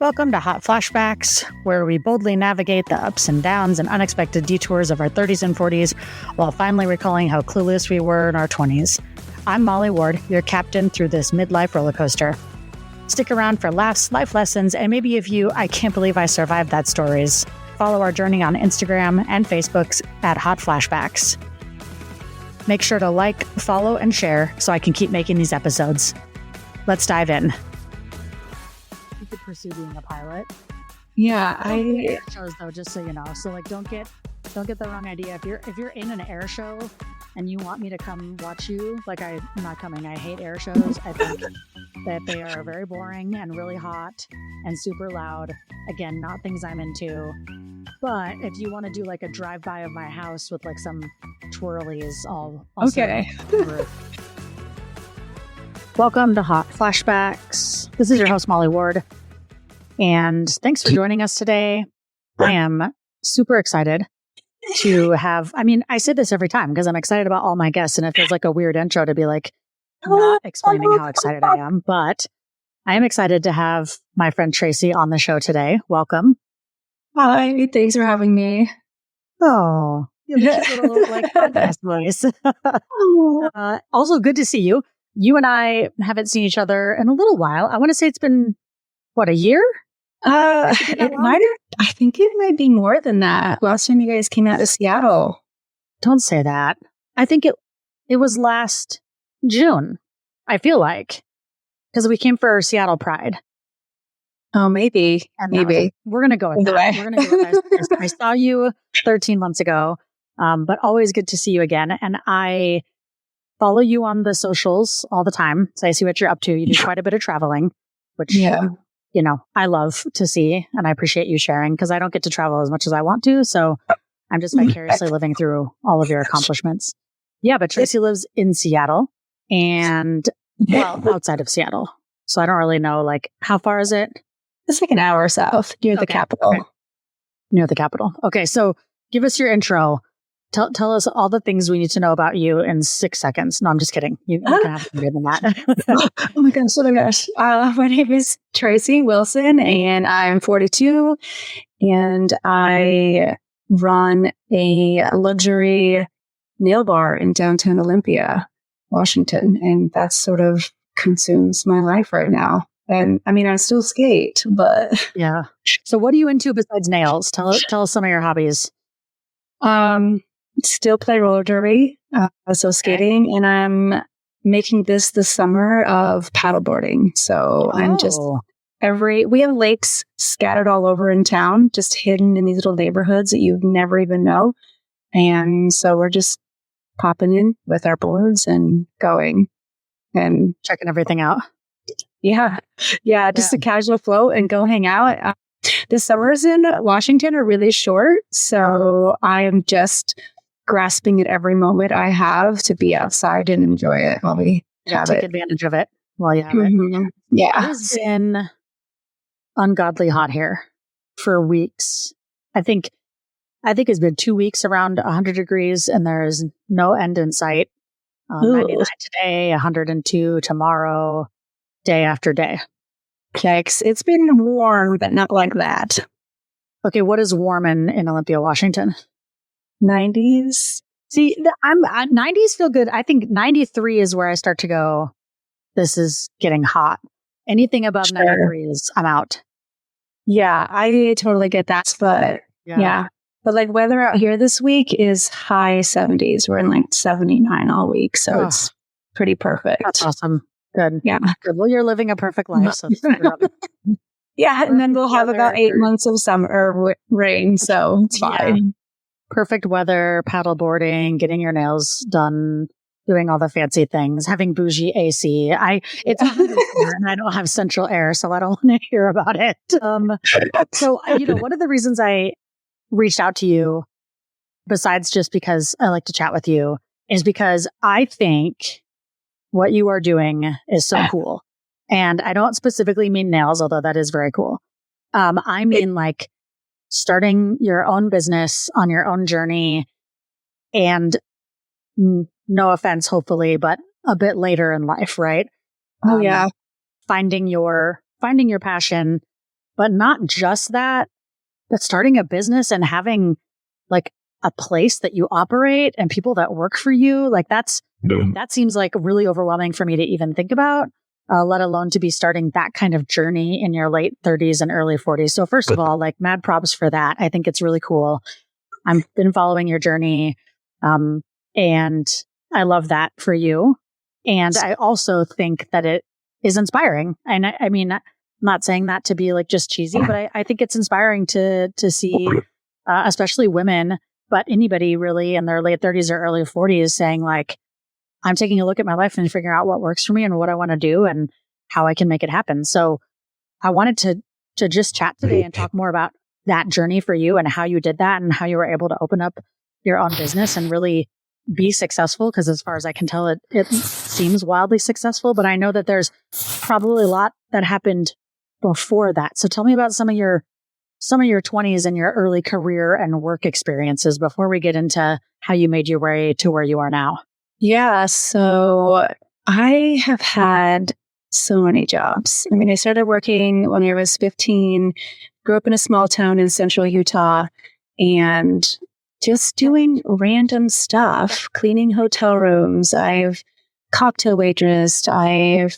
Welcome to Hot Flashbacks, where we boldly navigate the ups and downs and unexpected detours of our 30s and 40s while finally recalling how clueless we were in our 20s. I'm Molly Ward, your captain through this midlife roller coaster. Stick around for laughs, life lessons, and maybe a few I can't believe I survived that stories. Follow our journey on Instagram and Facebook at Hot Flashbacks. Make sure to like, follow, and share so I can keep making these episodes. Let's dive in. You could pursue being a pilot. Yeah, air shows though, just so you know. So like, don't get the wrong idea. If you're in an air show and you want me to come watch you, like I'm not coming. I hate air shows. I think that they are very boring and really hot and super loud. Again, not things I'm into. But if you want to do like a drive-by of my house with like some twirlies, I'll okay. Welcome to Hot Flashbacks. This is your host, Molly Ward. And thanks for joining us today. I am super excited to have, I say this every time because I'm excited about all my guests, and it feels like a weird intro to be like not explaining how excited I am, but I am excited to have my friend Tracy on the show today. Welcome. Hi, thanks for having me. Oh, you have a cute little like podcast voice. Also, good to see you. You and I haven't seen each other in a little while. I want to say it's been, what, a year? I think it might be more than that. Last time you guys came out to Seattle. Don't say that. I think it was last June, I feel like, because we came for Seattle Pride. Oh, maybe. We're going to go with that. We're going to go with that. I saw you 13 months ago, but always good to see you again. And I follow you on the socials all the time. So I see what you're up to. You do quite a bit of traveling, which, I love to see. And I appreciate you sharing because I don't get to travel as much as I want to. So I'm just vicariously living through all of your accomplishments. Yeah, but Tracy lives in Seattle and, outside of Seattle. So I don't really know, like, how far is it? It's like an hour south near the capital. Okay. Near the capital. Okay, so give us your intro. Tell us all the things we need to know about you in 6 seconds. No, I'm just kidding. You can have more than that. Oh my gosh. My name is Tracy Wilson, and I'm 42, and I run a luxury nail bar in downtown Olympia, Washington, and that sort of consumes my life right now. And I still skate, but yeah. So what are you into besides nails? Tell us some of your hobbies. Still play roller derby, so skating, and I'm making this the summer of paddleboarding. So I'm just we have lakes scattered all over in town, just hidden in these little neighborhoods that you'd never even know. And so we're just popping in with our boards and going and checking everything out. Yeah, just a casual float and go hang out. The summers in Washington are really short, so I am just grasping at every moment I have to be outside and enjoy it while we have take advantage of it while you have it. Yeah. It's been ungodly hot here for weeks. I think it's been 2 weeks around 100 degrees and there's no end in sight. 99 today, 102 tomorrow, day after day. Yikes. It's been warm, but not like that. Okay, what is warm in Olympia, Washington? 90s. See, 90s feel good. I think 93 is where I start to go, this is getting hot. Anything above 93 is, I'm out. Yeah, I totally get that. But yeah. But like weather out here this week is high 70s. We're in like 79 all week. So it's pretty perfect. That's awesome. Good. Yeah. Good. Well, you're living a perfect life. So yeah. And then we'll have about 8 months of summer or rain. So it's fine. Yeah. Perfect weather, paddleboarding, getting your nails done, doing all the fancy things, having bougie AC. It's and I don't have central air, so I don't want to hear about it. So, one of the reasons I reached out to you, besides just because I like to chat with you, is because I think what you are doing is so cool. And I don't specifically mean nails, although that is very cool. I mean like starting your own business on your own journey and no offense, hopefully, but a bit later in life, right? Oh, yeah. Finding your passion but not just that, but starting a business and having like a place that you operate and people that work for you, like that seems like really overwhelming for me to even think about, let alone to be starting that kind of journey in your late 30s and early 40s. So first of all, like mad props for that. I think it's really cool. I've been following your journey. And I love that for you. And I also think that it is inspiring. And I mean, I'm not saying that to be like just cheesy, but I think it's inspiring to see, especially women, but anybody really in their late 30s or early 40s saying like, I'm taking a look at my life and figuring out what works for me and what I want to do and how I can make it happen. So I wanted to just chat today and talk more about that journey for you and how you did that and how you were able to open up your own business and really be successful. Because as far as I can tell, it seems wildly successful, but I know that there's probably a lot that happened before that. So tell me about some of your 20s and your early career and work experiences before we get into how you made your way to where you are now. Yeah. So I have had so many jobs. I mean, I started working when I was 15, grew up in a small town in central Utah, and just doing random stuff, cleaning hotel rooms. I've cocktail waitressed. I've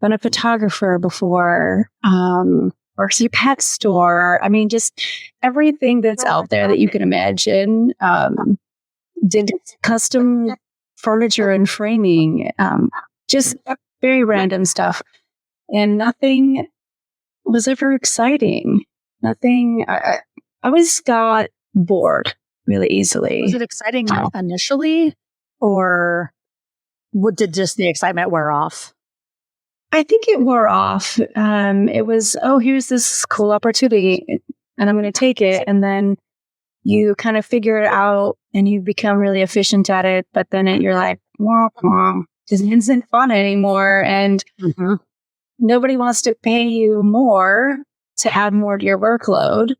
been a photographer before, worked at a pet store. I mean, just everything that's out there that you can imagine. Did custom furniture and framing, just very random stuff. And nothing was ever exciting. I always got bored really easily. Was it exciting initially, or did just the excitement wear off? I think it wore off. It was, here's this cool opportunity and I'm going to take it. And then you kind of figure it out and you become really efficient at it. But then you're like, this isn't fun anymore. And nobody wants to pay you more to add more to your workload.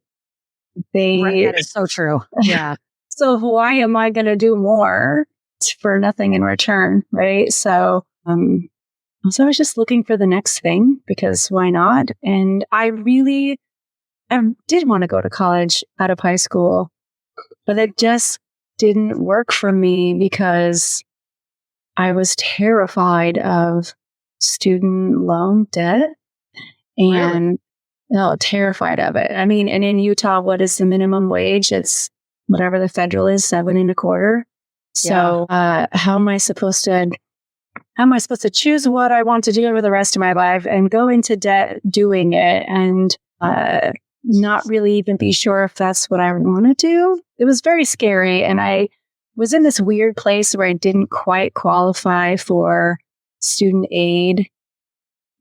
That is so true. Yeah. So why am I going to do more for nothing in return? Right. So I was just looking for the next thing because why not? And I really did want to go to college out of high school, but it just didn't work for me because I was terrified of student loan debt and terrified of it. I mean, and in Utah, what is the minimum wage? It's whatever the federal is, 7.25. So how am I supposed to choose what I want to do for the rest of my life and go into debt doing it and not really even be sure if that's what I want to do? It was very scary. And I was in this weird place where I didn't quite qualify for student aid,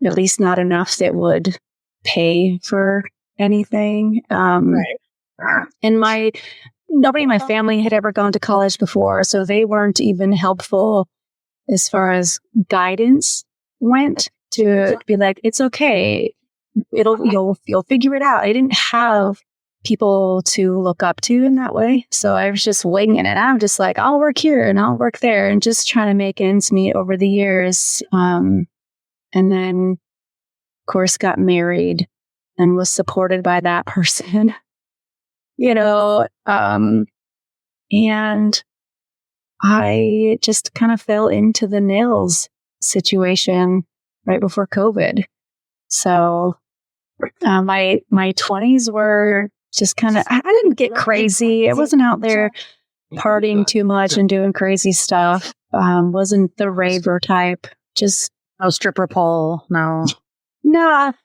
at least not enough that would pay for anything. And nobody in my family had ever gone to college before, so they weren't even helpful as far as guidance went to be like, it's okay. You'll figure it out. I didn't have people to look up to in that way. So I was just winging it. I'm just like, I'll work here and I'll work there and just trying to make ends meet over the years. And then of course got married and was supported by that person, and I just kind of fell into the nails situation right before COVID. So my 20s were just kind of, I didn't get crazy. I wasn't out there partying too much and doing crazy stuff. Wasn't the raver type. Just no stripper pole. No, not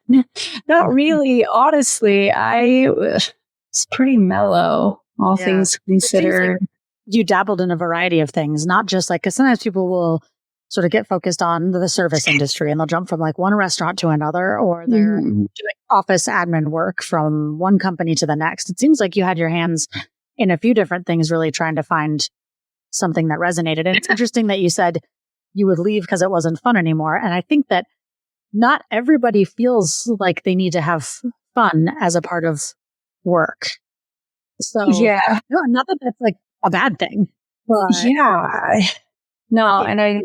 really. Honestly, I was pretty mellow, all things considered. You dabbled in a variety of things, not just like, because sometimes people will sort of get focused on the service industry and they'll jump from like one restaurant to another, or they're doing office admin work from one company to the next. It seems like you had your hands in a few different things, really trying to find something that resonated. And it's interesting that you said you would leave because it wasn't fun anymore. And I think that not everybody feels like they need to have fun as a part of work. So not that that's like a bad thing. But no, and I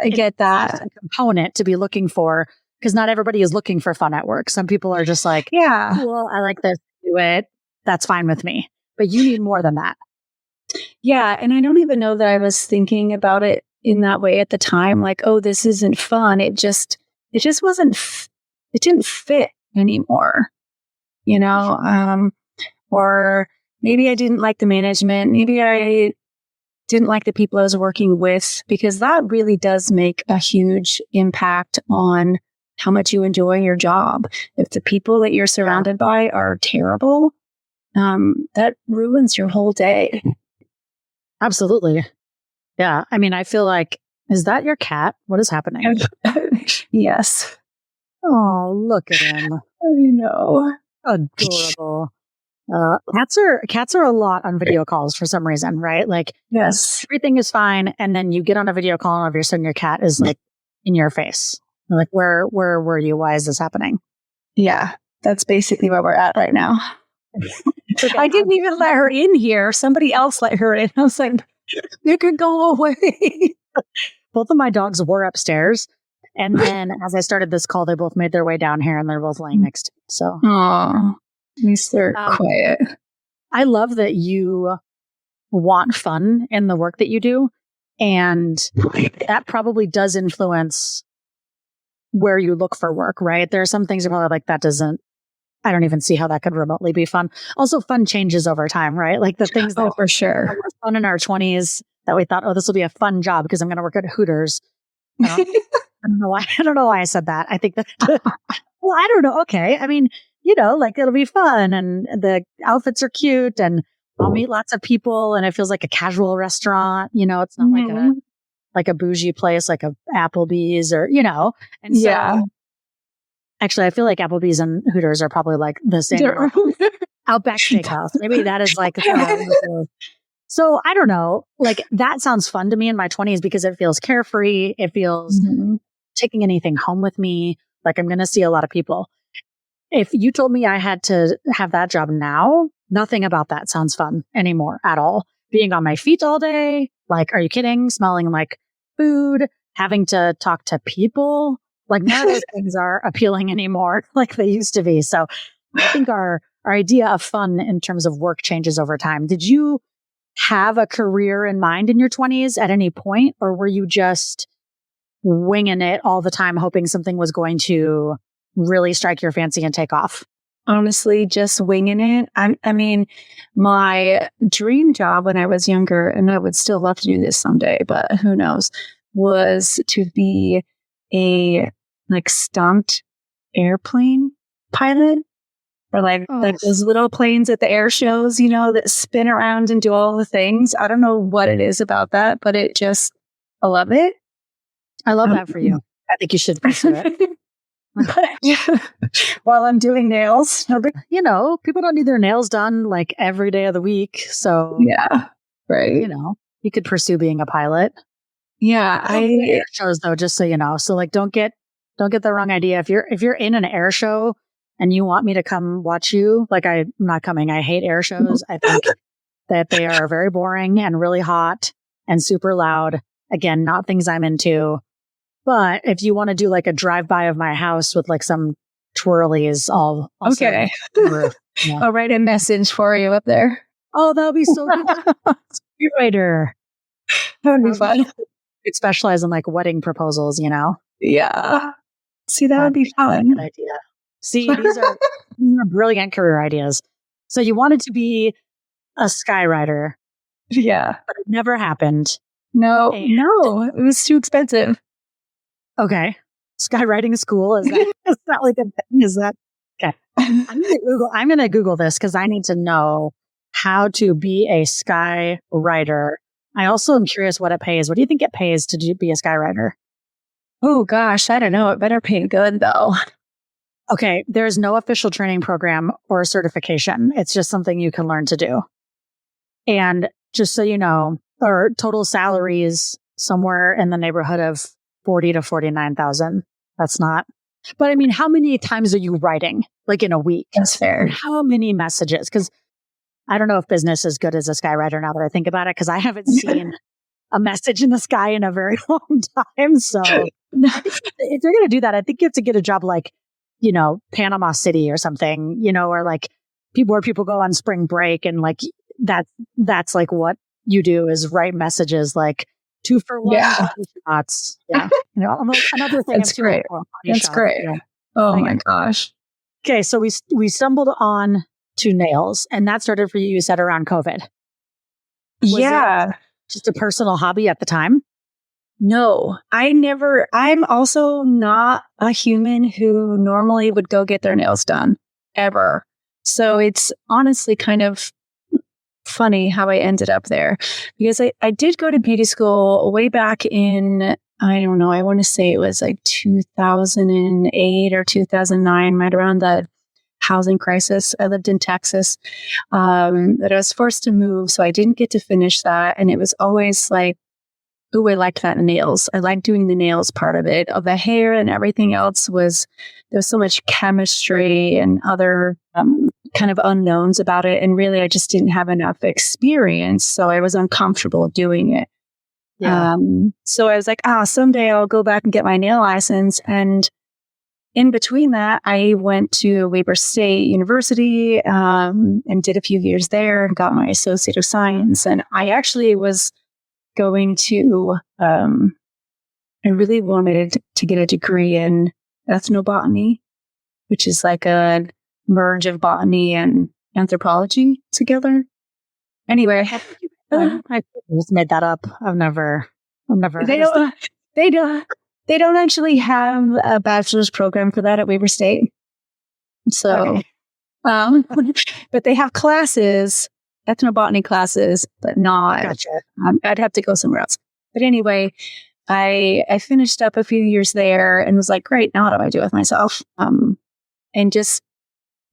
get that a component to be looking for Because not everybody is looking for fun at work. Some people are just like, Yeah. cool, I like this, do it. That's fine with me. But you need more than that. Yeah. And I don't even know that I was thinking about it in that way at the time. Like, oh, this isn't fun. It just wasn't, it didn't fit anymore, you know? Or maybe I didn't like the management. Maybe I didn't like the people I was working with, because that really does make a huge impact on how much you enjoy your job. If the people that you're surrounded by are terrible, that ruins your whole day. Absolutely. Yeah. I mean, I feel like, is that your cat? What is happening? Yes. Oh, look at him. I know. Adorable. Cats are a lot on video calls for some reason, right? Like, yes, everything is fine, and then you get on a video call, and all of a sudden your cat is like in your face. You're like, where were you? Why is this happening? Yeah, that's basically where we're at right now. Okay, I didn't even let her in here. Somebody else let her in. I was like, you can go away. Both of my dogs were upstairs, and then as I started this call, they both made their way down here, and they're both laying next to me. So, oh, at least they're quiet. I love that you want fun in the work that you do, and that probably does influence where you look for work, right? There are some things you're probably like, I don't even see how that could remotely be fun. Also, fun changes over time, right? Like the things that for sure were fun in our 20s that we thought, oh, this will be a fun job because I'm going to work at Hooters. I don't know why. I don't know why I said that. I think that, well, I don't know. Okay. I mean, you know, like it'll be fun and the outfits are cute and I'll meet lots of people and it feels like a casual restaurant. You know, it's not like a bougie place, like a Applebee's or, you know, and so actually I feel like Applebee's and Hooters are probably like the same. Outback Steakhouse. Maybe that is like, so I don't know, like that sounds fun to me in my 20s because it feels carefree. It feels taking anything home with me. Like I'm going to see a lot of people. If you told me I had to have that job now, nothing about that sounds fun anymore at all. Being on my feet all day. Like, are you kidding? Smelling like food, having to talk to people. Like none of those things are appealing anymore like they used to be. So I think our idea of fun in terms of work changes over time. Did you have a career in mind in your 20s at any point, or were you just winging it all the time, hoping something was going to really strike your fancy and take off? Honestly, just winging it. I mean, my dream job when I was younger, and I would still love to do this someday, but who knows, was to be a stunt airplane pilot. Or like those little planes at the air shows, you know, that spin around and do all the things. I don't know what it is about that, but I love it. I love that for you. I think you should pursue it. While I'm doing nails. You know, people don't need their nails done like every day of the week. So, yeah, right. You know, you could pursue being a pilot. Yeah. Air shows though, just so you know. So like, don't get the wrong idea. If you're in an air show, and you want me to come watch you, like I'm not coming. I hate air shows. I think that they are very boring and really hot and super loud. Again, not things I'm into. But if you want to do like a drive-by of my house with like some twirlies, I'll okay. I'll write a message for you up there. Oh, that'll be so cool. Writer. That would be fun. You'd specialize in like wedding proposals, you know? Yeah. See, that would be fun. Good idea. See, these are brilliant career ideas. So you wanted to be a skywriter. Yeah. But it never happened. No, it was too expensive. Okay. Skywriting school, is that like a thing? Is that okay? I'm gonna Google this because I need to know how to be a skywriter. I also am curious what it pays. What do you think it pays to be a skywriter? Oh gosh, I don't know. It better pay good though. Okay, there's no official training program or certification. It's just something you can learn to do. And just so you know, our total salary is somewhere in the neighborhood of 40 to 49,000. That's not. But I mean, how many times are you writing like in a week? That's fair. And how many messages? Because I don't know if business is good as a skywriter now that I think about it, because I haven't seen a message in the sky in a very long time. So If you're going to do that, I think you have to get a job like, Panama City or something, or like where people go on spring break and like that's like what you do is write messages like 2 for 1 shots. Yeah. Another thing. That's great. That's great. Yeah. Oh my gosh. Okay. So we stumbled on to nails and that started for you, you said around COVID. Was it just a personal hobby at the time? No, I'm also not a human who normally would go get their nails done ever. So it's honestly kind of funny how I ended up there because I did go to beauty school way back in, I don't know, I want to say it was like 2008 or 2009, right around the housing crisis. I lived in Texas, that I was forced to move. So I didn't get to finish that. And it was always like, I liked that nails. I liked doing the nails part of it. Of the hair and everything else there was so much chemistry and other kind of unknowns about it. And really, I just didn't have enough experience. So I was uncomfortable doing it. Yeah. So I was like, someday I'll go back and get my nail license. And in between that, I went to Weber State University and did a few years there and got my Associate of Science. And I actually was going to, I really wanted to get a degree in ethnobotany, which is like a merge of botany and anthropology together. Anyway, I just made that up. I've never. They don't actually have a bachelor's program for that at Weber State. So, but they have classes. Ethnobotany classes, but not. Gotcha. I'd have to go somewhere else. But anyway, I finished up a few years there and was like, great, now what do I do with myself? And just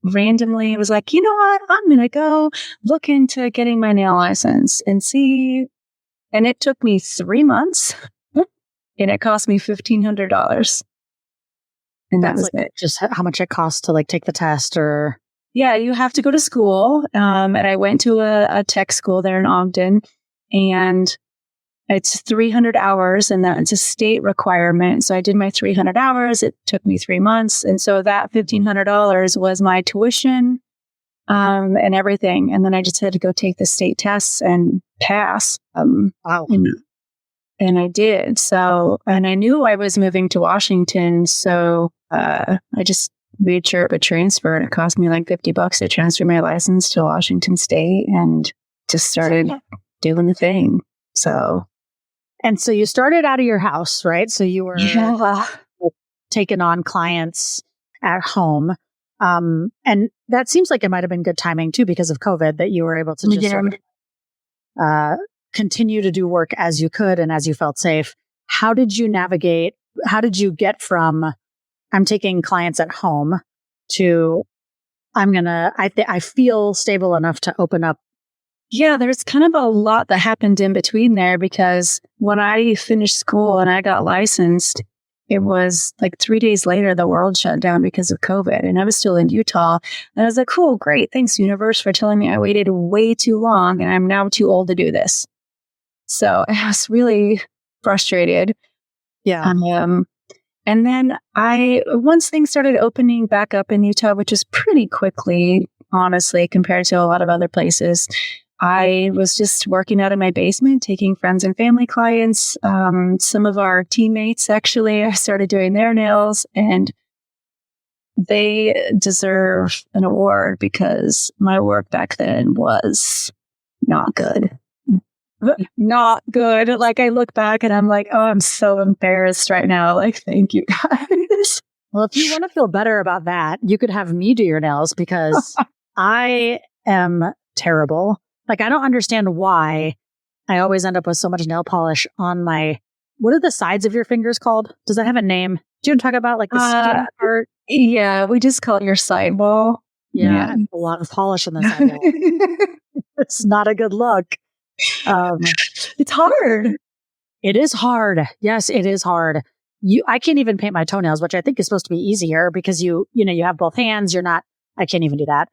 randomly was like, you know what? I'm going to go look into getting my nail license and see. And it took me 3 months and it cost me $1,500. And that was like it. Just how much it costs to like take the test or... Yeah, you have to go to school. And I went to a tech school there in Ogden, and it's 300 hours, and that's a state requirement. So I did my 300 hours. It took me 3 months. And so that $1,500 was my tuition and everything. And then I just had to go take the state tests and pass. Wow. And I did. So, and I knew I was moving to Washington. So I just made sure it would transfer, and it cost me like $50 to transfer my license to Washington State and just started doing the thing. So you started out of your house, right? So you were taking on clients at home. And that seems like it might have been good timing too, because of COVID, that you were able to just sort of, continue to do work as you could and as you felt safe. How did you navigate? How did you get from I'm taking clients at home to I feel stable enough to open up? Yeah, there's kind of a lot that happened in between there, because when I finished school and I got licensed, it was like 3 days later, the world shut down because of COVID, and I was still in Utah. And I was like, cool, great. Thanks, universe, for telling me I waited way too long and I'm now too old to do this. So I was really frustrated. Yeah. And then once things started opening back up in Utah, which is pretty quickly, honestly, compared to a lot of other places, I was just working out of my basement, taking friends and family clients. Some of our teammates, actually, I started doing their nails, and they deserve an award because my work back then was not good. Not good. Like, I look back and I'm like, oh, I'm so embarrassed right now. Like, thank you guys. Well, if you want to feel better about that, you could have me do your nails, because I am terrible. Like, I don't understand why I always end up with so much nail polish on my, what are the sides of your fingers called? Does that have a name? Do you want to talk about like the skin part? Yeah, we just call it your sidewall. Yeah, I have a lot of polish on the sidewall. It's not a good look. It's hard. It is hard. Yes, it is hard. I can't even paint my toenails, which I think is supposed to be easier because you have both hands. I can't even do that.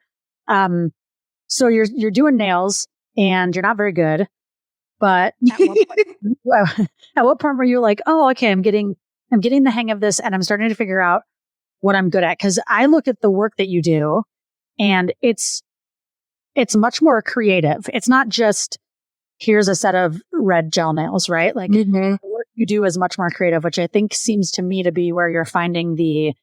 So you're doing nails and you're not very good. But at what point were you like, oh, okay, I'm getting I'm getting the hang of this and I'm starting to figure out what I'm good at. Cause I look at the work that you do and it's much more creative. It's not just here's a set of red gel nails, right? Like the work you do is much more creative, which I think seems to me to be where you're finding the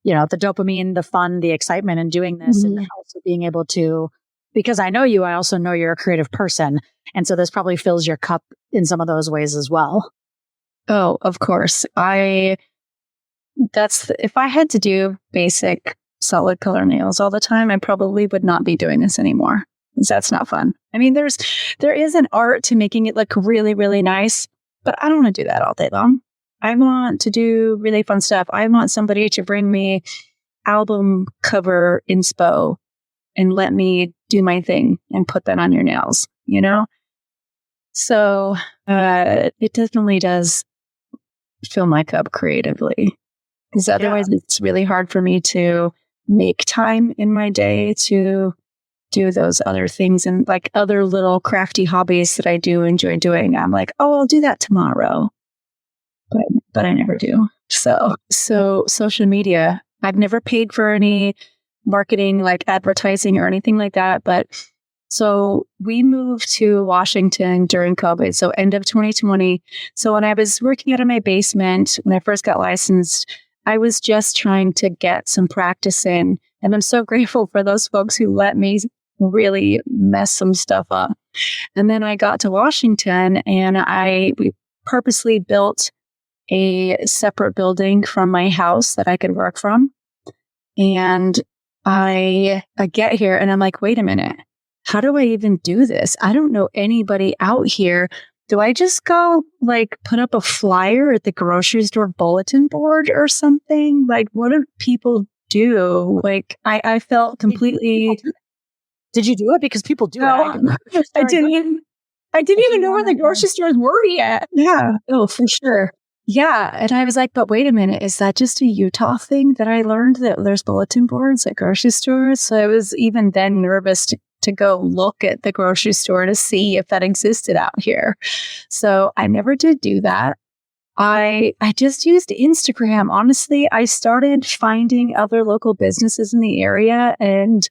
dopamine, the fun, the excitement in doing this and also being able to, because I know you, I also know you're a creative person. And so this probably fills your cup in some of those ways as well. Oh, of course. If I had to do basic solid color nails all the time, I probably would not be doing this anymore. That's not fun. I mean, there is an art to making it look really, really nice, but I don't want to do that all day long. I want to do really fun stuff. I want somebody to bring me album cover inspo and let me do my thing and put that on your nails, you know? So it definitely does fill my cup creatively. Because otherwise it's really hard for me to make time in my day to do those other things and like other little crafty hobbies that I do enjoy doing. I'm like, oh, I'll do that tomorrow. But I never do. So social media, I've never paid for any marketing, like advertising or anything like that. But so we moved to Washington during COVID. So end of 2020. So when I was working out of my basement, when I first got licensed, I was just trying to get some practice in. And I'm so grateful for those folks who let me really mess some stuff up. And then I got to Washington and we purposely built a separate building from my house that I could work from. And I get here and I'm like, wait a minute, how do I even do this? I don't know anybody out here. Do I just go like put up a flyer at the grocery store bulletin board or something? Like, what do people do? Like, I felt completely. Did you do it? Because people do it. I didn't even know where the grocery stores were yet. Yeah. Oh, for sure. Yeah. And I was like, but wait a minute, is that just a Utah thing that I learned that there's bulletin boards at grocery stores? So I was even then nervous to go look at the grocery store to see if that existed out here. So I never did do that. I just used Instagram. Honestly, I started finding other local businesses in the area and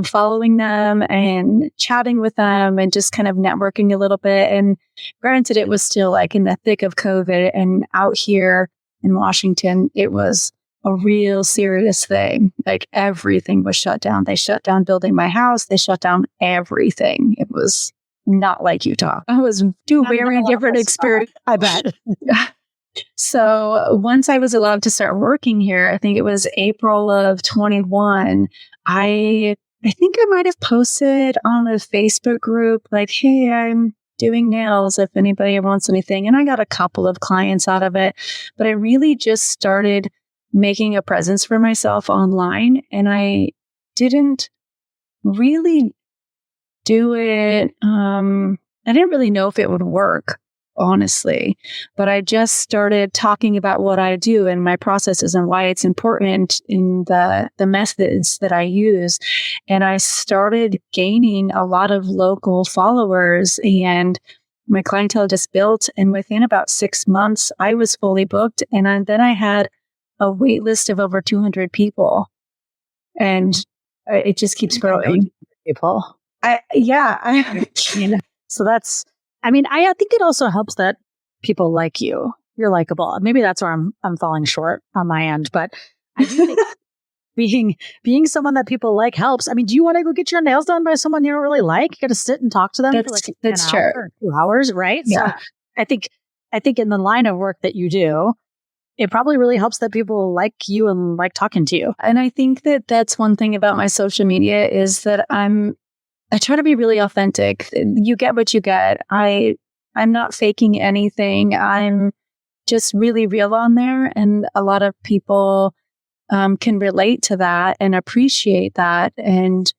following them and chatting with them and just kind of networking a little bit. And granted, it was still like in the thick of COVID, and out here in Washington, it was a real serious thing. Like everything was shut down. They shut down building my house. They shut down everything. It was not like Utah. I was very different experience. I bet. So once I was allowed to start working here, I think it was April of 21, I think I might have posted on a Facebook group, like, hey, I'm doing nails if anybody wants anything. And I got a couple of clients out of it, but I really just started making a presence for myself online. And I didn't really do it. I didn't really know if it would work, honestly, but I just started talking about what I do and my processes and why it's important in the methods that I use. And I started gaining a lot of local followers and my clientele just built. And within about 6 months, I was fully booked. And then I had a wait list of over 200 people. And it just keeps growing. People. So that's, I think it also helps that people like you. You're likable. Maybe that's where I'm falling short on my end, but I do think being someone that people like helps. I mean, do you want to go get your nails done by someone you don't really like? You got to sit and talk to them for like an hour or 2 hours, right? Yeah. So I think in the line of work that you do, it probably really helps that people like you and like talking to you. And I think that that's one thing about my social media is that I try to be really authentic. You get what you get. I'm not faking anything. I'm just really real on there. And a lot of people can relate to that and appreciate that. And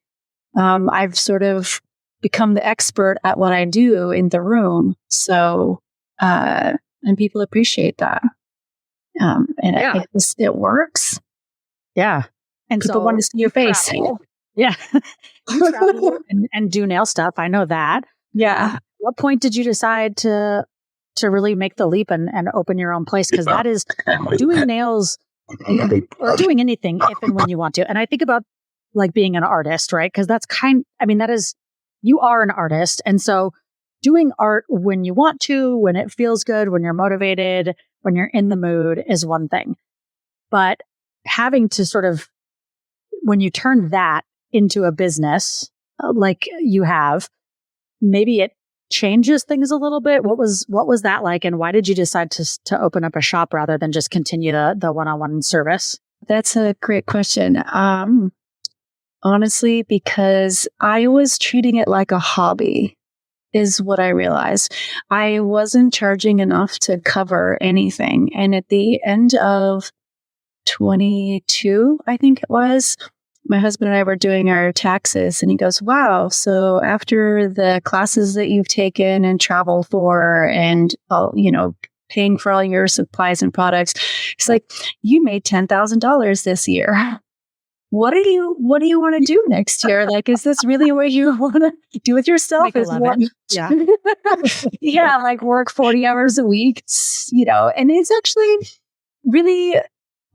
I've sort of become the expert at what I do in the room. So, and people appreciate that. It works. Yeah. And people want to see your face. Yeah. You travel and do nail stuff. I know that. Yeah. What point did you decide to to really make the leap and open your own place, because that is doing nails or doing anything if and when you want to. And I think about like being an artist, right? Because that is, you are an artist. And so doing art when you want to, when it feels good, when you're motivated, when you're in the mood is one thing. But having to sort of, when you turn that into a business, like you have, maybe it changes things a little bit. What was that like? And why did you decide to open up a shop rather than just continue the one-on-one service? That's a great question. Honestly, because I was treating it like a hobby is what I realized. I wasn't charging enough to cover anything. And at the end of 22, I think it was, my husband and I were doing our taxes, and he goes, wow, so after the classes that you've taken and travel for and, paying for all your supplies and products, it's like, you made $10,000 this year. What do you want to do next year? Like, is this really what you want to do with yourself? Yeah. Yeah. Like work 40 hours a week, and it's actually really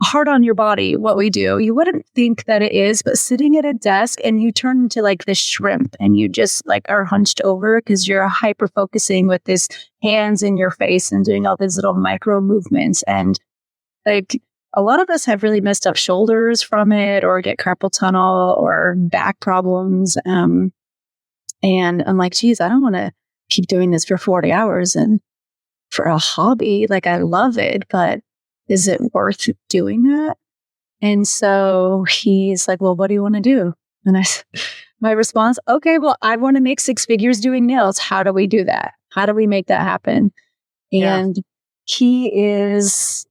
hard on your body, what we do. You wouldn't think that it is, but sitting at a desk and you turn into like this shrimp and you just like are hunched over because you're hyper focusing with this hands in your face and doing all these little micro movements. And like, a lot of us have really messed up shoulders from it, or get carpal tunnel or back problems. And I'm like, geez, I don't want to keep doing this for 40 hours and for a hobby. Like, I love it, but is it worth doing that? And so he's like, well, what do you want to do? And my response, okay, well, I want to make 6 figures doing nails. How do we do that? How do we make that happen? And he has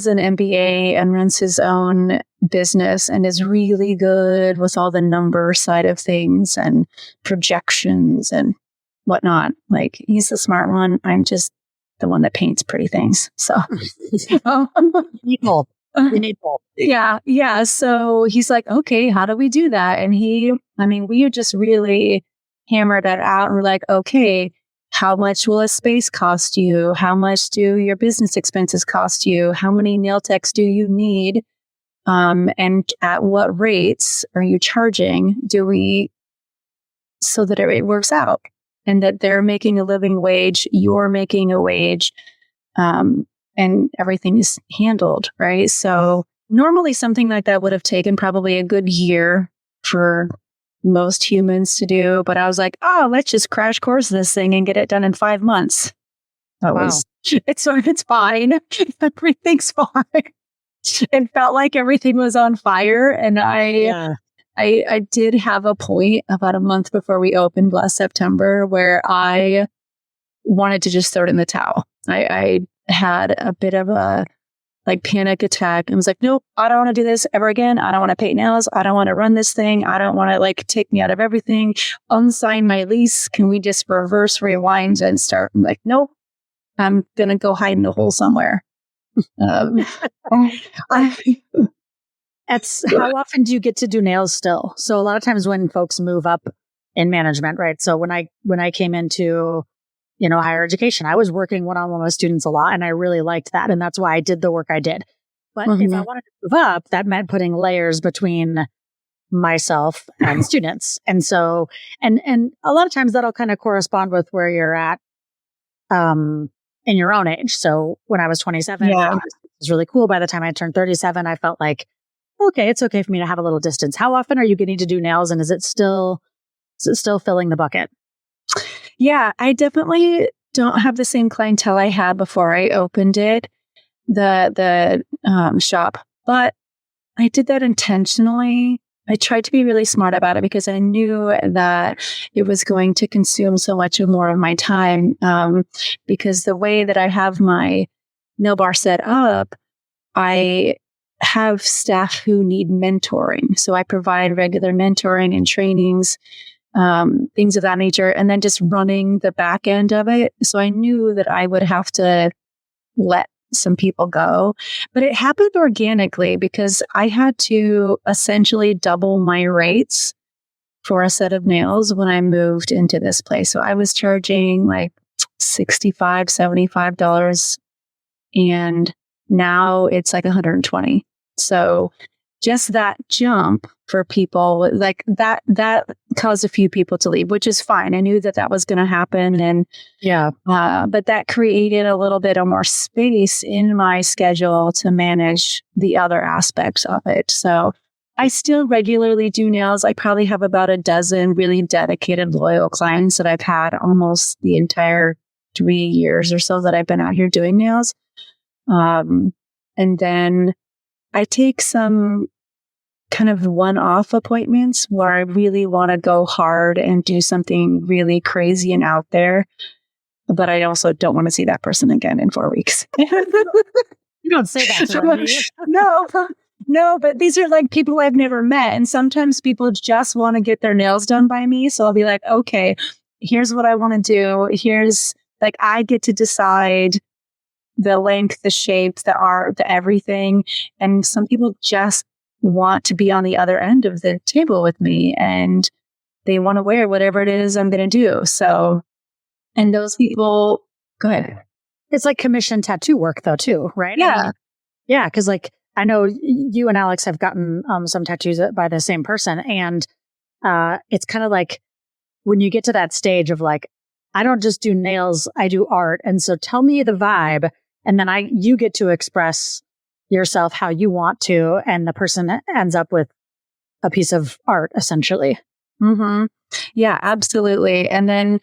an MBA and runs his own business and is really good with all the number side of things and projections and whatnot. Like, he's the smart one. I'm just the one that paints pretty things. So you need both. You need both. Yeah. Yeah. So he's like, okay, how do we do that? And we just really hammered it out, and we're like, okay, how much will a space cost you? How much do your business expenses cost you? How many nail techs do you need? And at what rates are you charging? So that it works out, and that they're making a living wage, you're making a wage, and everything is handled, right? So normally something like that would have taken probably a good year for most humans to do, but I was like, oh, let's just crash course this thing and get it done in 5 months. It's fine. Everything's fine. It felt like everything was on fire, and I did have a point about a month before we opened last September where I wanted to just throw it in the towel. I had a bit of a panic attack and was like, nope, I don't want to do this ever again. I don't want to paint nails. I don't want to run this thing. I don't want to take me out of everything, unsign my lease. Can we just reverse rewind and start? I'm like, nope, I'm going to go hide in a hole somewhere. How often do you get to do nails still? So a lot of times when folks move up in management, right? So when I came into higher education, I was working one-on-one with students a lot, and I really liked that. And that's why I did the work I did. But if I wanted to move up, that meant putting layers between myself and students. And so, and a lot of times that'll kind of correspond with where you're at, in your own age. So when I was 27, it was really cool. By the time I turned 37, I felt like, okay, it's okay for me to have a little distance. How often are you getting to do nails, and is it still filling the bucket? Yeah, I definitely don't have the same clientele I had before I opened the shop, but I did that intentionally. I tried to be really smart about it because I knew that it was going to consume so much more of my time. Because the way that I have my nail bar set up, I have staff who need mentoring. So I provide regular mentoring and trainings, things of that nature, and then just running the back end of it. So I knew that I would have to let some people go, but it happened organically because I had to essentially double my rates for a set of nails when I moved into this place. So I was charging $65, $75. And now it's like $120. So just that jump for people like that caused a few people to leave, which is fine. I knew that was going to happen. And but that created a little bit of more space in my schedule to manage the other aspects of it. So I still regularly do nails. I probably have about a dozen really dedicated, loyal clients that I've had almost the entire 3 years or so that I've been out here doing nails. And then I take some kind of one-off appointments where I really want to go hard and do something really crazy and out there. But I also don't want to see that person again in 4 weeks. You don't say that to me. No, but these are like people I've never met. And sometimes people just want to get their nails done by me. So I'll be like, okay, here's what I want to do. Here's like, I get to decide the length, the shape, the art, the everything. And some people just want to be on the other end of the table with me and they want to wear whatever it is I'm going to do. So, and those people, go ahead. It's like commission tattoo work though, too, right? Yeah. I mean, yeah. Cause like, I know you and Alex have gotten some tattoos by the same person. And it's kind of like when you get to that stage of like, I don't just do nails, I do art. And so tell me the vibe. And then you get to express yourself how you want to, and the person ends up with a piece of art, essentially. Mm-hmm. Yeah, absolutely. And then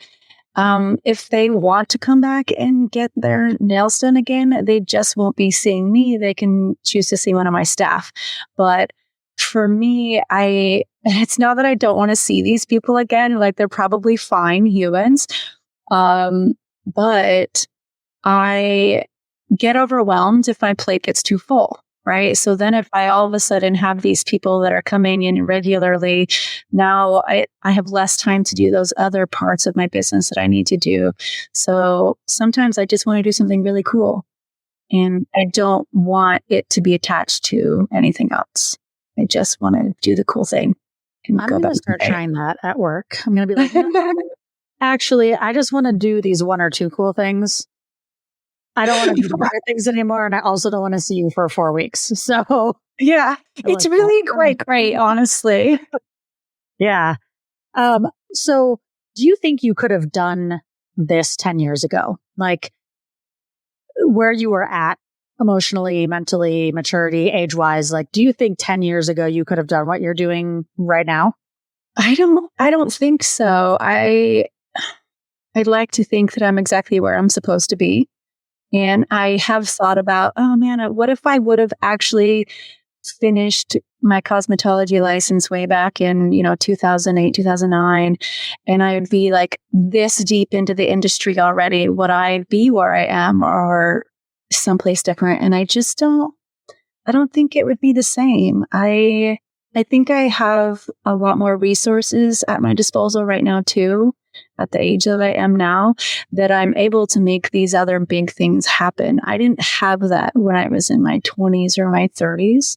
if they want to come back and get their nails done again, they just won't be seeing me. They can choose to see one of my staff. But for me, it's not that I don't want to see these people again. Like they're probably fine humans. But I get overwhelmed if my plate gets too full, right? So then if I all of a sudden have these people that are coming in regularly, now I have less time to do those other parts of my business that I need to do. So sometimes I just want to do something really cool and I don't want it to be attached to anything else. I just want to do the cool thing. I'm going to start trying that at work. I'm going to be like, no, actually, I just want to do these 1 or 2 cool things. I don't want to do the other things anymore. And I also don't want to see you for 4 weeks. So yeah, it's like really great, honestly. Yeah. So do you think you could have done this 10 years ago? Like where you were at emotionally, mentally, maturity, age-wise, like, do you think 10 years ago you could have done what you're doing right now? I don't think so. I'd like to think that I'm exactly where I'm supposed to be. And I have thought about, oh man, what if I would have actually finished my cosmetology license way back in, 2008, 2009, and I would be like this deep into the industry already. Would I be where I am or someplace different? And I don't think it would be the same. I think I have a lot more resources at my disposal right now too, at the age that I am now, that I'm able to make these other big things happen. I didn't have that when I was in my 20s or my 30s.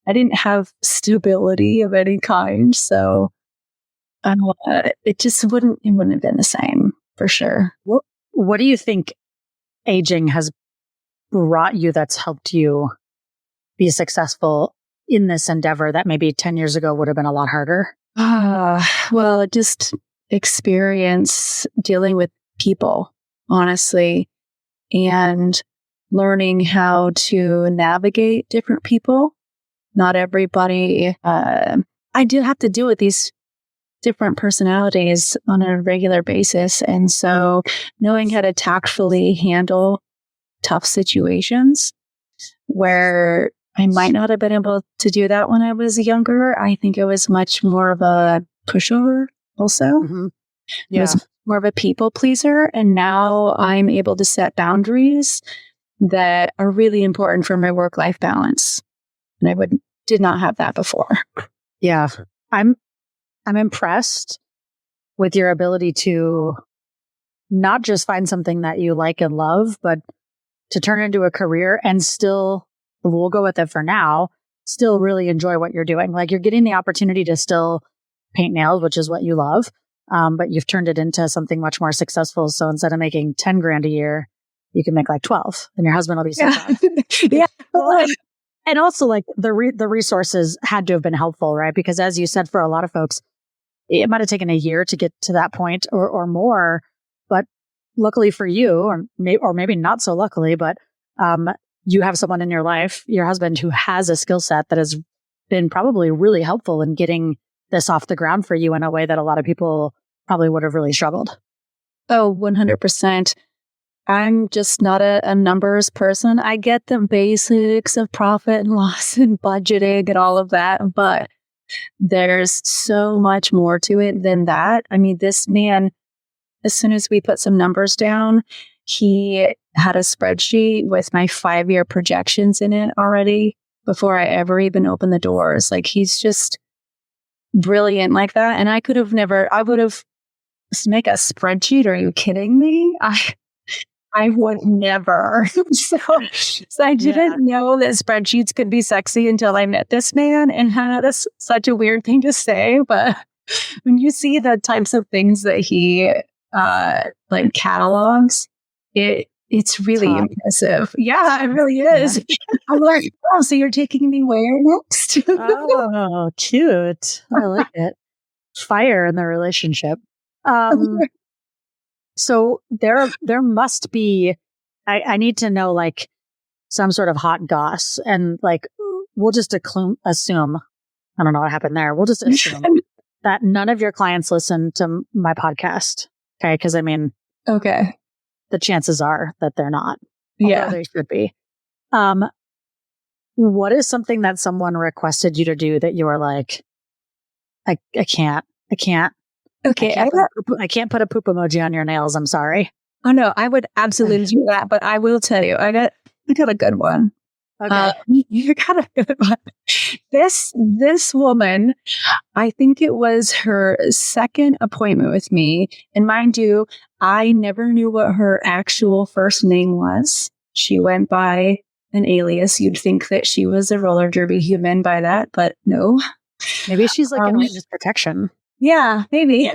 I didn't have stability of any kind. So it wouldn't have been the same for sure. What do you think aging has brought you that's helped you be successful in this endeavor that maybe 10 years ago would have been a lot harder? Well, just experience dealing with people, honestly, and learning how to navigate different people. Not everybody, I do have to deal with these different personalities on a regular basis. And so knowing how to tactfully handle tough situations where I might not have been able to do that when I was younger. I think it was much more of a pushover also. Mm-hmm. Yeah. It was more of a people pleaser. And now I'm able to set boundaries that are really important for my work-life balance. And I did not have that before. Yeah. I'm impressed with your ability to not just find something that you like and love, but to turn it into a career and still, we'll go with it for now, still really enjoy what you're doing. Like you're getting the opportunity to still paint nails, which is what you love. but you've turned it into something much more successful. So instead of making 10 grand a year, you can make like 12 and your husband will be so proud. Yeah. Well, and also like the resources had to have been helpful, right? Because as you said, for a lot of folks, it might have taken a year to get to that point or more. But luckily for you, or maybe not so luckily, but you have someone in your life, your husband, who has a skill set that has been probably really helpful in getting this off the ground for you in a way that a lot of people probably would have really struggled. Oh, 100%. I'm just not a numbers person. I get the basics of profit and loss and budgeting and all of that, but there's so much more to it than that. I mean, this man, as soon as we put some numbers down, he had a spreadsheet with my 5-year projections in it already before I ever even opened the doors. Like, he's just brilliant like that. And I would have make a spreadsheet. Are you kidding me? I would never. So I didn't know that spreadsheets could be sexy until I met this man. And that's such a weird thing to say. But when you see the types of things that he like catalogs, it's really impressive. Yeah, it really is. Yeah. I'm like, oh, so you're taking me where next? Oh, cute. I like it. Fire in the relationship. So there must be, I need to know like some sort of hot goss, and like, we'll just assume, I don't know what happened there. We'll just assume that none of your clients listen to my podcast. Okay. Cause I mean, okay, the chances are that they're not. Yeah. They should be. What is something that someone requested you to do that you were like, I can't. Okay. I can't put a poop emoji on your nails. I'm sorry. Oh no, I would absolutely do that, but I will tell you, I got a good one. Okay. You got a good one. This woman, I think it was her second appointment with me. And mind you, I never knew what her actual first name was. She went by an alias. You'd think that she was a roller derby human by that, but no. Maybe she's like in witness protection. Yeah, maybe.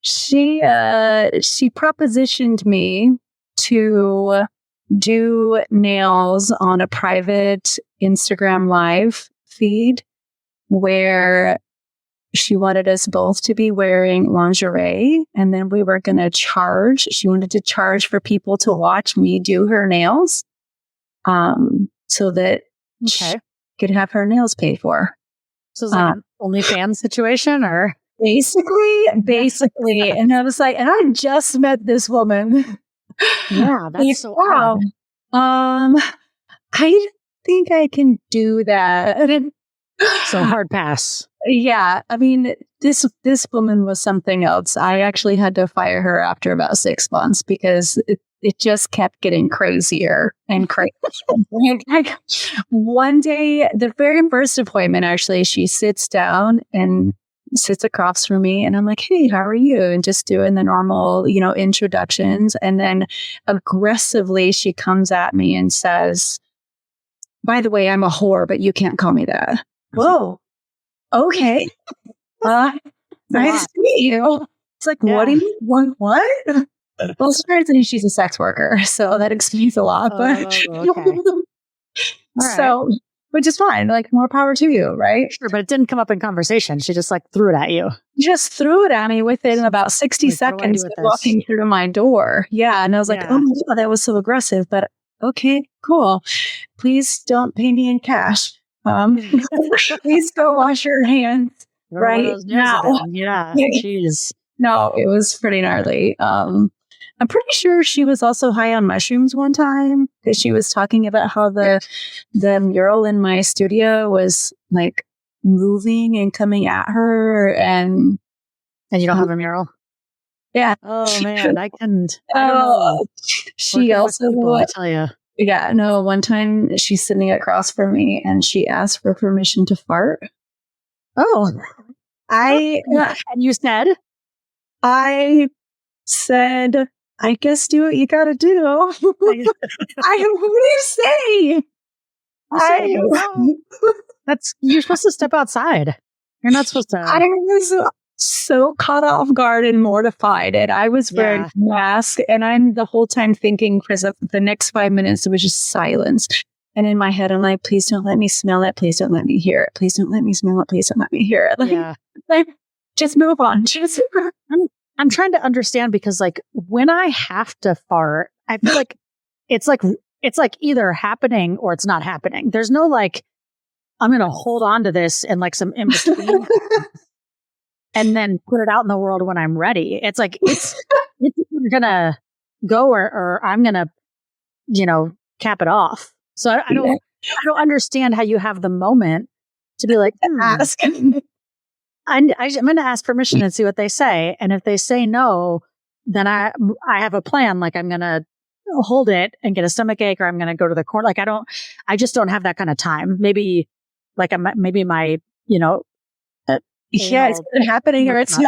She propositioned me to do nails on a private Instagram live feed where she wanted us both to be wearing lingerie, and then we were going to charge. She wanted to charge for people to watch me do her nails, so that she could have her nails paid for. So it's like an OnlyFans situation, or basically. And I was like, and I just met this woman. Yeah, that's so wow. Odd. I think I can do that. So hard pass. Yeah, I mean, this woman was something else. I actually had to fire her after about 6 months because it just kept getting crazier and crazier. Like, one day, the very first appointment, actually, she sits down and sits across from me, and I'm like, hey, how are you? And just doing the normal, introductions. And then aggressively, she comes at me and says, by the way, I'm a whore, but you can't call me that. Whoa. Okay. Nice to meet you. It's like, what do you want? What? Well, surprisingly, she's a sex worker, so that explains a lot. But okay. So, which is fine. Like, more power to you, right? Sure, but it didn't come up in conversation. She just like threw it at you. Just threw it at me within about 60 seconds of walking through my door. Yeah, and I was like, oh my God, that was so aggressive. But okay, cool. Please don't pay me in cash. Please go wash your hands right now. Yeah, jeez. No, it was pretty gnarly. I'm pretty sure she was also high on mushrooms one time because she was talking about how the mural in my studio was like moving and coming at her, and you don't have a mural. Yeah. Oh man, I don't know. She also, I tell you. Yeah, no, one time she's sitting across from me and she asked for permission to fart. Oh. And you said? I said, I guess do what you gotta do. What do you say? You're supposed to step outside. You're not supposed to. so caught off guard and mortified. And I was wearing a mask, and I'm the whole time thinking for the next 5 minutes, it was just silence. And in my head, I'm like, please don't let me smell it. Please don't let me hear it. Please don't let me smell it. Please don't let me hear it. Like, just move on. I'm trying to understand, because like when I have to fart, I feel like it's like either happening or it's not happening. There's no like, I'm going to hold on to this and like some in between and then put it out in the world when I'm ready. It's like, it's going to go or I'm going to, cap it off. So I don't understand how you have the moment to be like, ask. I'm going to ask permission and see what they say. And if they say no, then I have a plan. Like I'm going to hold it and get a stomach ache, or I'm going to go to the corner. Like I just don't have that kind of time. Maybe like maybe my, it's happening or it's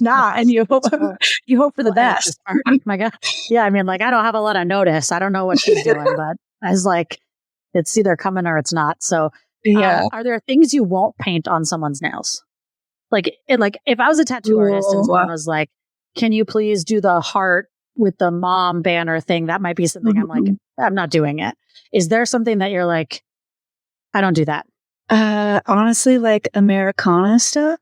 not, and you hope for the best. Oh my God. Yeah. I mean, like I don't have a lot of notice. I don't know what she's doing, but I was like, it's either coming or it's not. So are there things you won't paint on someone's nails? Like if I was a tattoo artist and someone was like, can you please do the heart with the mom banner thing? That might be something I'm like, I'm not doing it. Is there something that you're like, I don't do that? Honestly, like Americana stuff.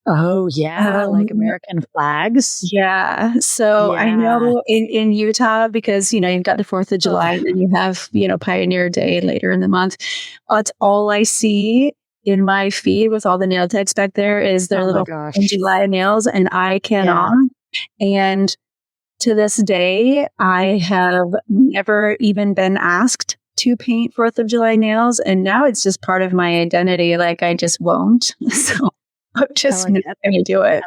Oh yeah. Like American flags. Yeah. So I know in Utah, because, you've got the 4th of July and then you have, Pioneer Day later in the month. That's all I see in my feed with all the nail techs back there is their little July nails, and I cannot. And to this day, I have never even been asked to paint 4th of July nails, and now it's just part of my identity. Like I just won't. So I'm just going to do it.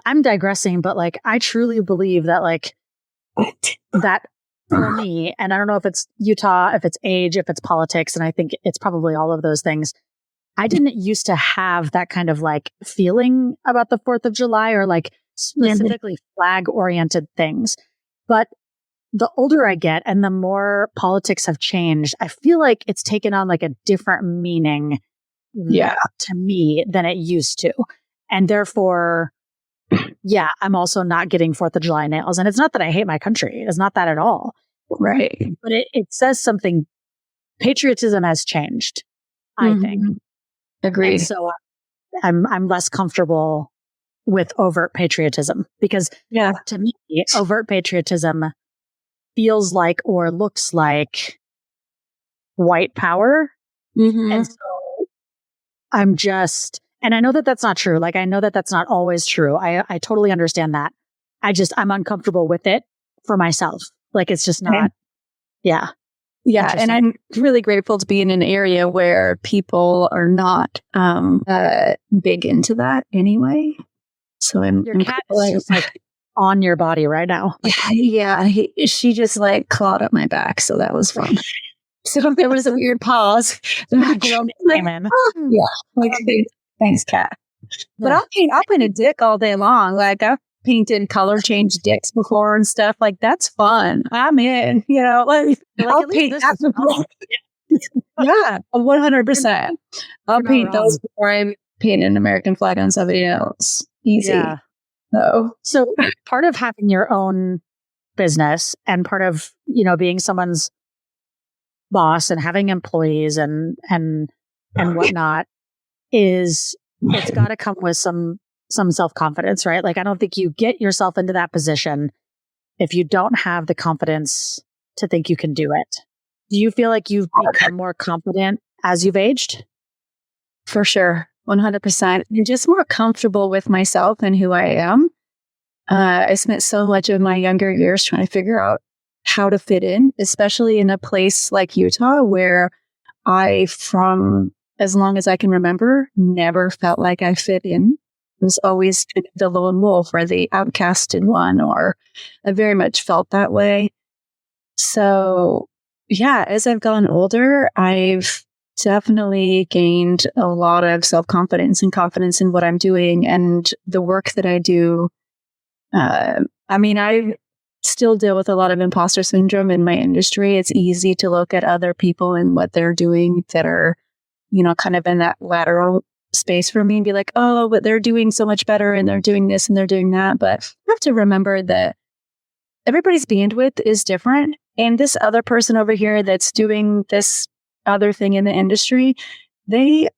I'm digressing, but like I truly believe that like that for me, and I don't know if it's Utah, if it's age, if it's politics, and I think it's probably all of those things. I didn't used to have that kind of like feeling about the 4th of July or like specifically flag oriented things. But the older I get and the more politics have changed, I feel like it's taken on like a different meaning to me than it used to. And therefore, I'm also not getting 4th of July nails. And it's not that I hate my country. It's not that at all. Right. But it says something. Patriotism has changed, I think. Agreed. And so I'm less comfortable with overt patriotism because to me, overt patriotism feels like or looks like white power. And so I'm just, and I know that that's not true. Like, I know that that's not always true. I totally understand that. I'm uncomfortable with it for myself. Like, it's just not, Yeah. And I'm really grateful to be in an area where people are not big into that anyway. So your cat is just like on your body right now. She just like clawed up my back. So that was fun. So there was a weird pause. Thanks, cat. But I'll paint a dick all day long. Like I've painted color change dicks before and stuff. Like that's fun. I'm in. I'll paint that before. 100%. I'll paint those before I paint an American flag on somebody else. Easy. Yeah. So part of having your own business and part of being someone's boss and having employees and whatnot is it's got to come with some self-confidence, right? Like I don't think you get yourself into that position if you don't have the confidence to think you can do it. Do you feel like you've become more confident as you've aged? For sure. 100%. I'm just more comfortable with myself and who I am. I spent so much of my younger years trying to figure out how to fit in, especially in a place like Utah, where I, from as long as I can remember, never felt like I fit in. I was always the lone wolf or the outcasted one, or I very much felt that way. So, as I've gotten older, I've definitely gained a lot of self-confidence and confidence in what I'm doing and the work that I do. I still deal with a lot of imposter syndrome in my industry. It's easy to look at other people and what they're doing that are, kind of in that lateral space for me and be like, oh, but they're doing so much better and they're doing this and they're doing that. But I have to remember that everybody's bandwidth is different. And this other person over here that's doing this other thing in the industry, they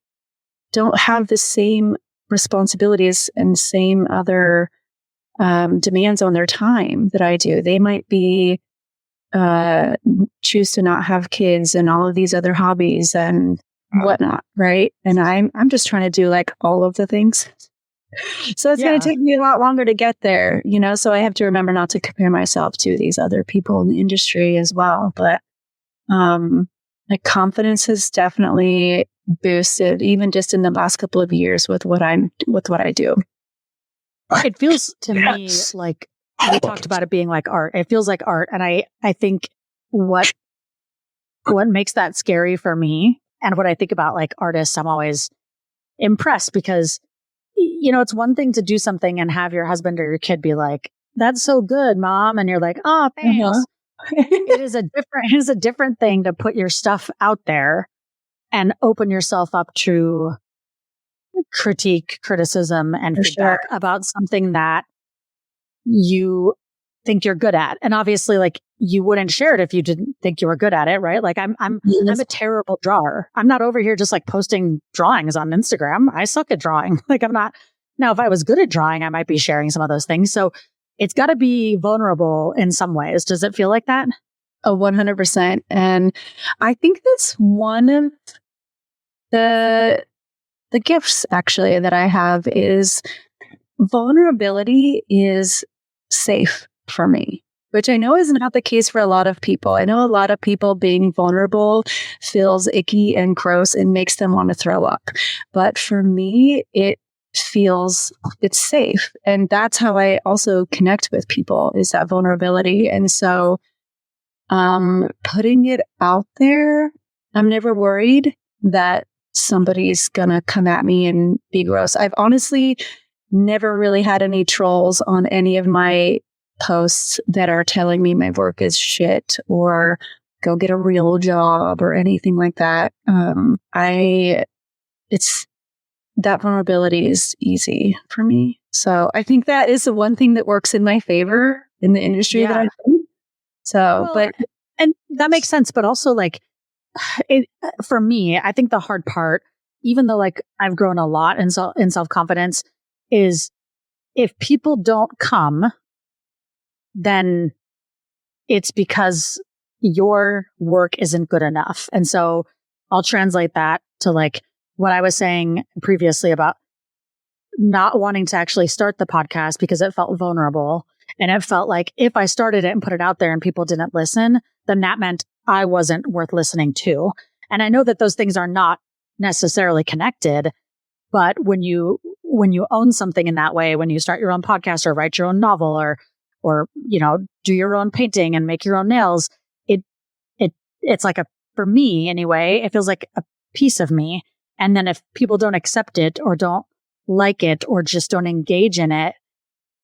don't have the same responsibilities and same other demands on their time that I do. They might be choose to not have kids and all of these other hobbies and whatnot, right? And I'm just trying to do like all of the things. So it's going to take me a lot longer to get there, you know? So I have to remember not to compare myself to these other people in the industry as well. But my confidence has definitely boosted, even just in the last couple of years with what I do. It feels to me like we talked about it being like art. It feels like art. And I think what makes that scary for me and what I think about like artists, I'm always impressed because, you know, it's one thing to do something and have your husband or your kid be like, that's so good, mom. And you're like, oh, thanks. It is a different thing to put your stuff out there and open yourself up to critique, criticism, and feedback about something that you think you're good at. And obviously, like, you wouldn't share it if you didn't think you were good at it, right? Like, I'm a terrible drawer. I'm not over here just like posting drawings on Instagram. I suck at drawing. Like, I'm not. Now, if I was good at drawing, I might be sharing some of those things. So it's got to be vulnerable in some ways. Does it feel like that? Oh, 100%. And I think that's one of the gifts actually that I have is vulnerability is safe for me, which I know is not the case for a lot of people. I know a lot of people being vulnerable feels icky and gross and makes them want to throw up. But for me, it's safe. And that's how I also connect with people is that vulnerability. And so putting it out there, I'm never worried that somebody's gonna come at me and be gross. I've honestly never really had any trolls on any of my posts that are telling me my work is shit or go get a real job or anything like that. It's that vulnerability is easy for me. So I think that is the one thing that works in my favor in the industry that I do. So, and that makes sense. But also like, for me, I think the hard part, even though like I've grown a lot in self-confidence, is if people don't come, then it's because your work isn't good enough. And so I'll translate that to like what I was saying previously about not wanting to actually start the podcast because it felt vulnerable. And it felt like if I started it and put it out there and people didn't listen, then that meant I wasn't worth listening to. And I know that those things are not necessarily connected, but when you own something in that way, when you start your own podcast or write your own novel or you know, do your own painting and make your own nails, it's like for me anyway, it feels like a piece of me. And then if people don't accept it or don't like it or just don't engage in it,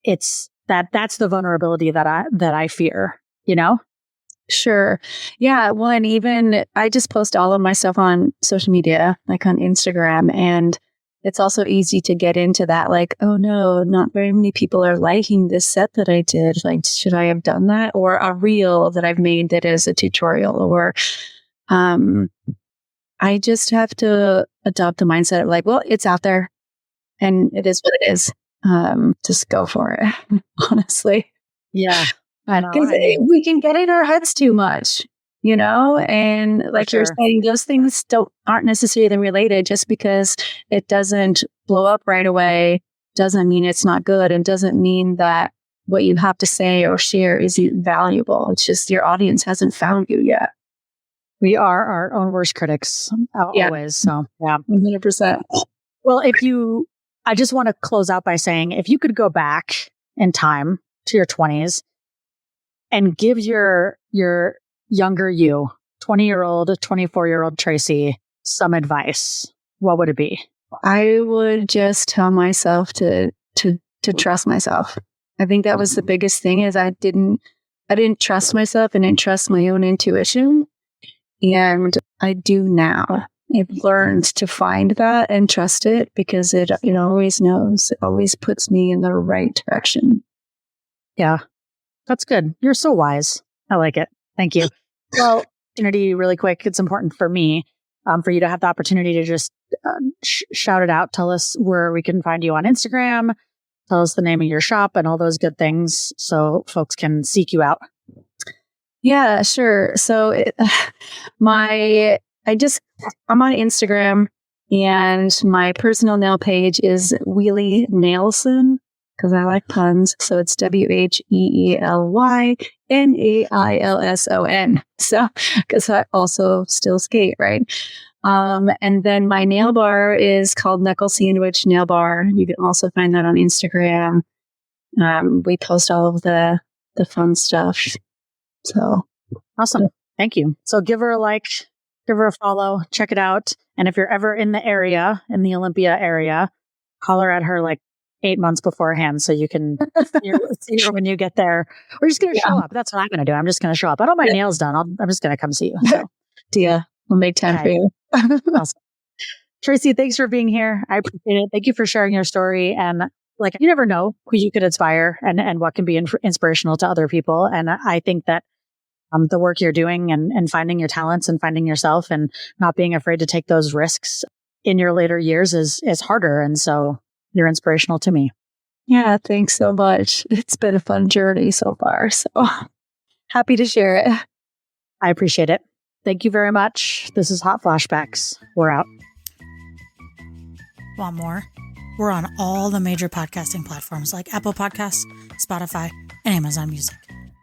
that's the vulnerability that I fear, you know? Sure. Yeah. Well, and even I just post all of my stuff on social media, like on Instagram. And it's also easy to get into that, like, oh no, not very many people are liking this set that I did. Like, should I have done that? Or a reel that I've made that is a tutorial, or I just have to adopt the mindset of like, well, it's out there and it is what it is. Just go for it, honestly. Yeah. I know. We can get in our heads too much, you know, and like you're saying, those things aren't necessarily related. Just because it doesn't blow up right away doesn't mean it's not good, and doesn't mean that what you have to say or share is valuable. It's just your audience hasn't found you yet. We are our own worst critics always. So yeah, 100%. Well, I just want to close out by saying, if you could go back in time to your 20s and give your younger you, 20-year-old, 24-year-old Tracy, some advice, what would it be? I would just tell myself to trust myself. I think that was the biggest thing, is I didn't trust myself and didn't trust my own intuition. And I do now. I've learned to find that and trust it because it always knows. It always puts me in the right direction. Yeah, that's good. You're so wise. I like it. Thank you. Well, opportunity really quick. It's important for me for you to have the opportunity to just shout it out. Tell us where we can find you on Instagram. Tell us the name of your shop and all those good things so folks can seek you out. Yeah, sure. So I'm on Instagram, and my personal nail page is Wheelie Nailson because I like puns. So it's WheelyNailson. So because I also still skate, right? And then my nail bar is called Knuckle Sandwich Nail Bar. You can also find that on Instagram. We post all of the fun stuff. So awesome. Thank you. So give her a like, give her a follow, check it out. And if you're ever in the area, in the Olympia area, holler at her like 8 months beforehand so you can see her when you get there. We're just going to show up. That's what I'm going to do. I'm just going to show up. I don't have my nails done. I'm just going to come see you. So. Yeah, we'll make time for you. Awesome. Tracy, thanks for being here. I appreciate it. Thank you for sharing your story. And like, you never know who you could inspire and what can be inspirational to other people. And I think that the work you're doing and finding your talents and finding yourself and not being afraid to take those risks in your later years is harder. And so you're inspirational to me. Yeah, thanks so much. It's been a fun journey so far. So happy to share it. I appreciate it. Thank you very much. This is Hot Flashbacks. We're out. Want more? We're on all the major podcasting platforms like Apple Podcasts, Spotify, and Amazon Music.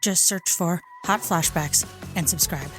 Just search for Hot Flashbacks and subscribe.